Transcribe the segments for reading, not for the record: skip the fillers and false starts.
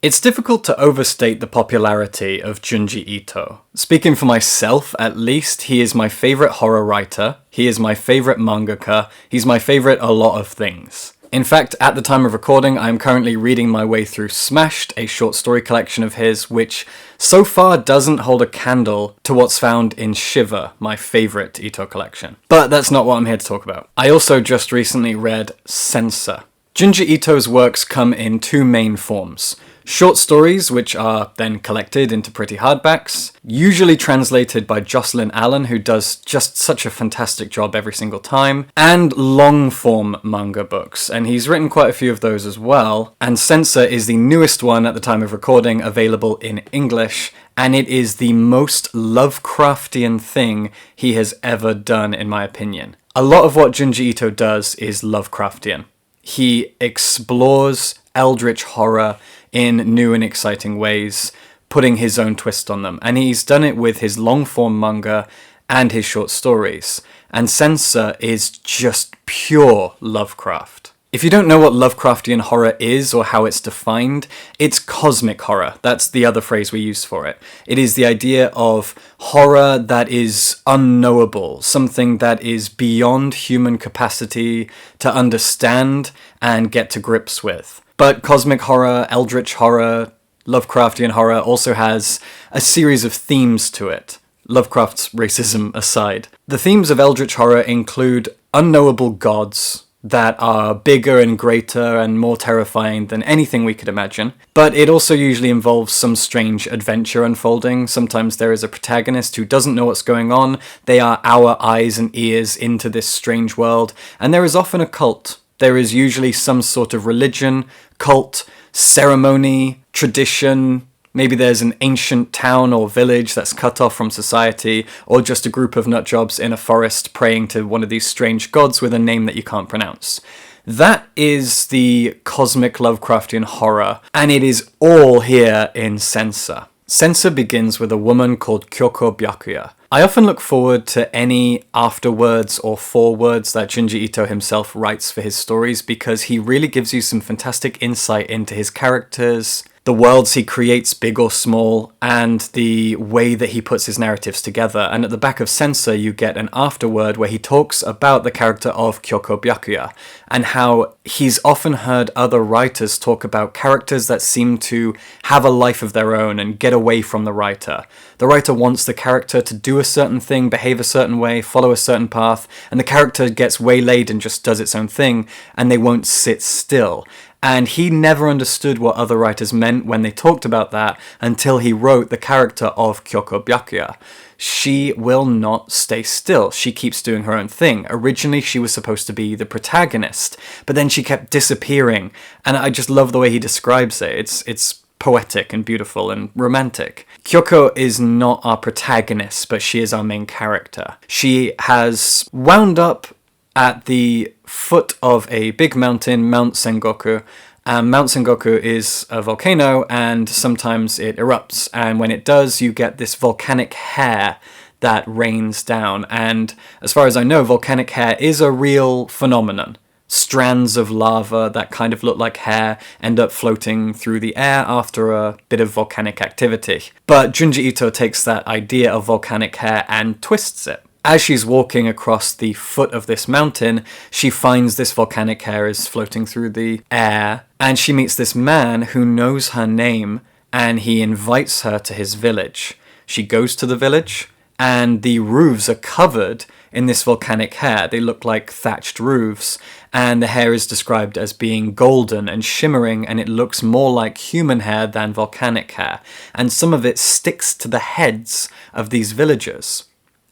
It's difficult to overstate the popularity of Junji Ito. Speaking for myself, at least, he is my favourite horror writer, he is my favourite mangaka, he's my favourite a lot of things. In fact, at the time of recording, I am currently reading my way through Smashed, a short story collection of his, which so far doesn't hold a candle to what's found in Shiver, my favourite Ito collection. But that's not what I'm here to talk about. I also just recently read Censor. Junji Ito's works come in two main forms. Short stories, which are then collected into pretty hardbacks, usually translated by Jocelyne Allen, who does just such a fantastic job every single time, and long-form manga books, and he's written quite a few of those as well, and Censor is the newest one at the time of recording, available in English, and it is the most Lovecraftian thing he has ever done, in my opinion. A lot of what Junji Ito does is Lovecraftian. He explores eldritch horror in new and exciting ways, putting his own twist on them. And he's done it with his long-form manga and his short stories. And Censor is just pure Lovecraft. If you don't know what Lovecraftian horror is or how it's defined, it's cosmic horror. That's the other phrase we use for it. It is the idea of horror that is unknowable, something that is beyond human capacity to understand and get to grips with. But cosmic horror, eldritch horror, Lovecraftian horror also has a series of themes to it, Lovecraft's racism aside. The themes of eldritch horror include unknowable gods that are bigger and greater and more terrifying than anything we could imagine, but it also usually involves some strange adventure unfolding. Sometimes there is a protagonist who doesn't know what's going on, they are our eyes and ears into this strange world, and there is often a cult. There is usually some sort of religion, cult, ceremony, tradition. Maybe there's an ancient town or village that's cut off from society, or just a group of nutjobs in a forest praying to one of these strange gods with a name that you can't pronounce. That is the cosmic Lovecraftian horror, and it is all here in Censor. Censor begins with a woman called Kyoko Byakuya. I often look forward to any afterwords or forewords that Junji Ito himself writes for his stories because he really gives you some fantastic insight into his characters, the worlds he creates, big or small, and the way that he puts his narratives together. And at the back of Censor, you get an afterword where he talks about the character of Kyoko Byakuya and how he's often heard other writers talk about characters that seem to have a life of their own and get away from the writer. The writer wants the character to do a certain thing, behave a certain way, follow a certain path, and the character gets waylaid and just does its own thing, and they won't sit still. And he never understood what other writers meant when they talked about that until he wrote the character of Kyoko Byakuya. She will not stay still. She keeps doing her own thing. Originally, she was supposed to be the protagonist, but then she kept disappearing. And I just love the way he describes it. It's poetic and beautiful and romantic. Kyoko is not our protagonist, but she is our main character. She has wound up at the foot of a big mountain, Mount Sengoku. Mount Sengoku is a volcano, and sometimes it erupts, and when it does, you get this volcanic hair that rains down, and as far as I know, volcanic hair is a real phenomenon. Strands of lava that kind of look like hair end up floating through the air after a bit of volcanic activity. But Junji Ito takes that idea of volcanic hair and twists it. As she's walking across the foot of this mountain, she finds this volcanic hair is floating through the air, and she meets this man who knows her name, and he invites her to his village. She goes to the village, and the roofs are covered in this volcanic hair. They look like thatched roofs, and the hair is described as being golden and shimmering, and it looks more like human hair than volcanic hair. And some of it sticks to the heads of these villagers.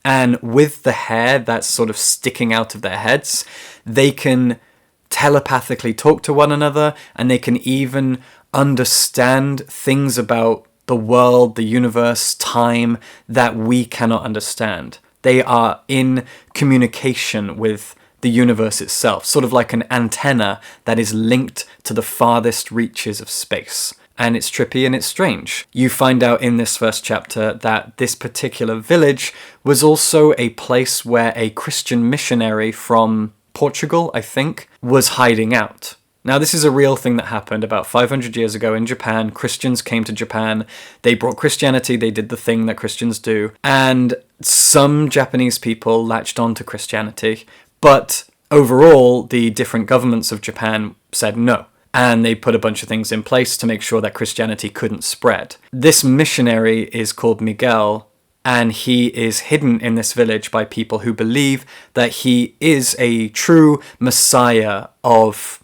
And with the hair that's sort of sticking out of their heads, they can telepathically talk to one another, and they can even understand things about the world, the universe, time that we cannot understand. They are in communication with the universe itself, sort of like an antenna that is linked to the farthest reaches of space. And it's trippy and it's strange. You find out in this first chapter that this particular village was also a place where a Christian missionary from Portugal, I think, was hiding out. Now, this is a real thing that happened about 500 years ago in Japan. Christians came to Japan. They brought Christianity. They did the thing that Christians do. And some Japanese people latched on to Christianity. But overall, the different governments of Japan said no. And they put a bunch of things in place to make sure that Christianity couldn't spread. This missionary is called Miguel, and he is hidden in this village by people who believe that he is a true messiah of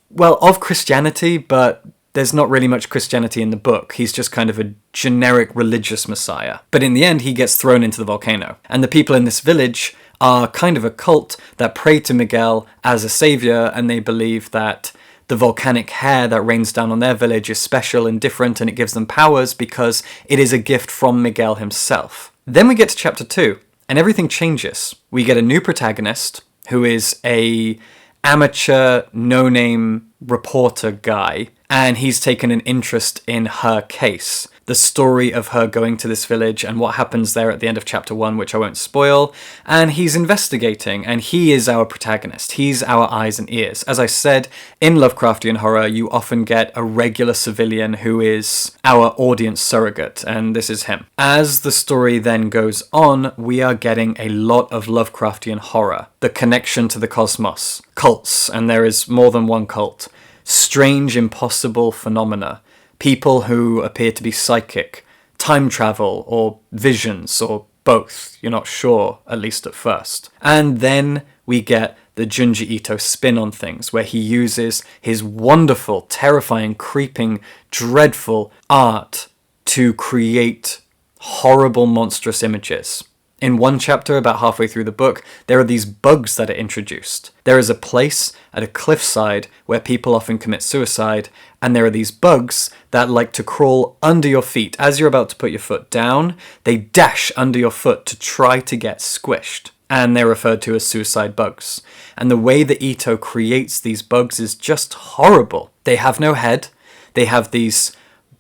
Christianity, but there's not really much Christianity in the book. He's just kind of a generic religious messiah. But in the end, he gets thrown into the volcano. And the people in this village are kind of a cult that pray to Miguel as a savior, and they believe that the volcanic hair that rains down on their village is special and different, and it gives them powers because it is a gift from Miguel himself. Then we get to chapter 2, and everything changes. We get a new protagonist, who is a amateur, no-name reporter guy, and he's taken an interest in her case. The story of her going to this village and what happens there at the end of chapter 1, which I won't spoil, and he's investigating, and he is our protagonist. He's our eyes and ears. As I said, in Lovecraftian horror, you often get a regular civilian who is our audience surrogate, and this is him. As the story then goes on, we are getting a lot of Lovecraftian horror. The connection to the cosmos, cults, and there is more than one cult, strange, impossible phenomena, people who appear to be psychic, time travel, or visions, or both. You're not sure, at least at first. And then we get the Junji Ito spin on things, where he uses his wonderful, terrifying, creeping, dreadful art to create horrible, monstrous images. In one chapter, about halfway through the book, there are these bugs that are introduced. There is a place at a cliffside where people often commit suicide, and there are these bugs that like to crawl under your feet. As you're about to put your foot down, they dash under your foot to try to get squished. And they're referred to as suicide bugs. And the way that Ito creates these bugs is just horrible. They have no head. They have these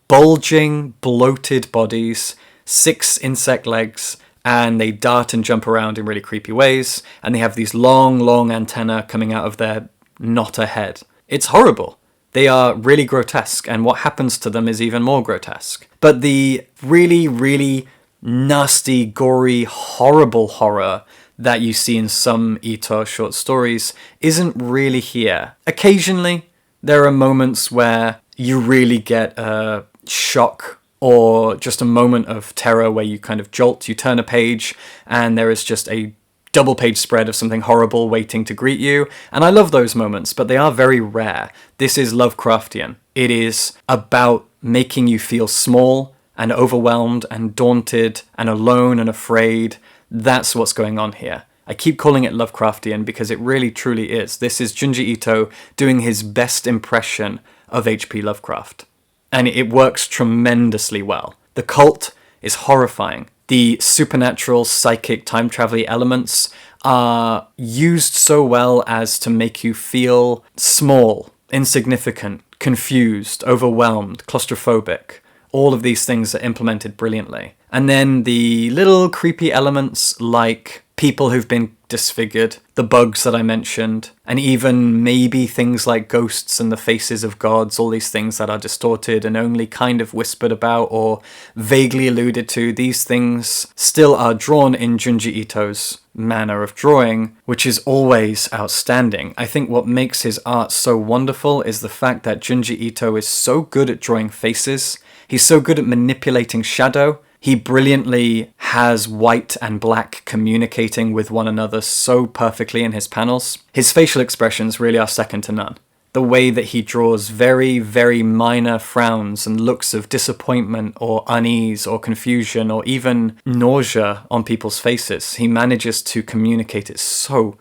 bulging, bloated bodies, 6 insect legs, and they dart and jump around in really creepy ways, and they have these long antennae coming out of their not a head. It's horrible. They are really grotesque, and what happens to them is even more grotesque. But the really nasty, gory, horrible horror that you see in some Ito short stories isn't really here. Occasionally, there are moments where you really get a shock or just a moment of terror where you kind of jolt, you turn a page, and there is just a double page spread of something horrible waiting to greet you. And I love those moments, but they are very rare. This is Lovecraftian. It is about making you feel small and overwhelmed and daunted and alone and afraid. That's what's going on here. I keep calling it Lovecraftian because it really truly is. This is Junji Ito doing his best impression of H.P. Lovecraft. And it works tremendously well. The cult is horrifying. The supernatural, psychic, time-travel elements are used so well as to make you feel small, insignificant, confused, overwhelmed, claustrophobic. All of these things are implemented brilliantly. And then the little creepy elements like people who've been disfigured, the bugs that I mentioned, and even maybe things like ghosts and the faces of gods, all these things that are distorted and only kind of whispered about or vaguely alluded to, these things still are drawn in Junji Ito's manner of drawing, which is always outstanding. I think what makes his art so wonderful is the fact that Junji Ito is so good at drawing faces, he's so good at manipulating shadow. He brilliantly has white and black communicating with one another so perfectly in his panels. His facial expressions really are second to none. The way that he draws very minor frowns and looks of disappointment or unease or confusion or even nausea on people's faces, he manages to communicate it so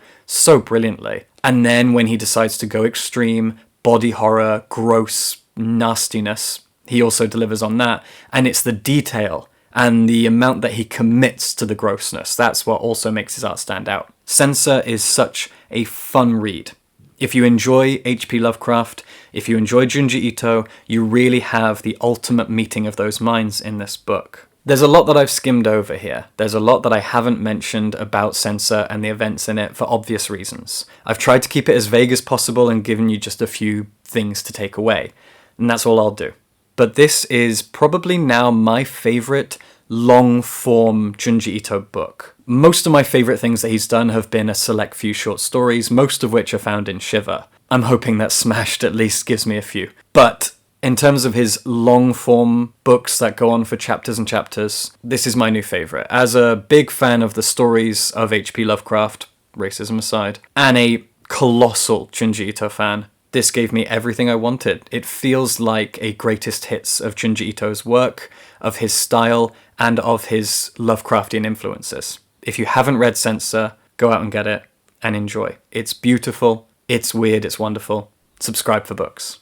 brilliantly. And then when he decides to go extreme, body horror, gross nastiness, he also delivers on that. And it's the detail and the amount that he commits to the grossness. That's what also makes his art stand out. Censor is such a fun read. If you enjoy H.P. Lovecraft, if you enjoy Junji Ito, you really have the ultimate meeting of those minds in this book. There's a lot that I've skimmed over here. There's a lot that I haven't mentioned about Censor and the events in it for obvious reasons. I've tried to keep it as vague as possible and given you just a few things to take away. And that's all I'll do. But this is probably now my favourite long-form Junji Ito book. Most of my favourite things that he's done have been a select few short stories, most of which are found in Shiver. I'm hoping that Smashed at least gives me a few. But in terms of his long-form books that go on for chapters and chapters, this is my new favourite. As a big fan of the stories of H.P. Lovecraft, racism aside, and a colossal Junji Ito fan, this gave me everything I wanted. It feels like a greatest hits of Junji Ito's work, of his style, and of his Lovecraftian influences. If you haven't read Censor, go out and get it and enjoy. It's beautiful, it's weird, it's wonderful. Subscribe for books.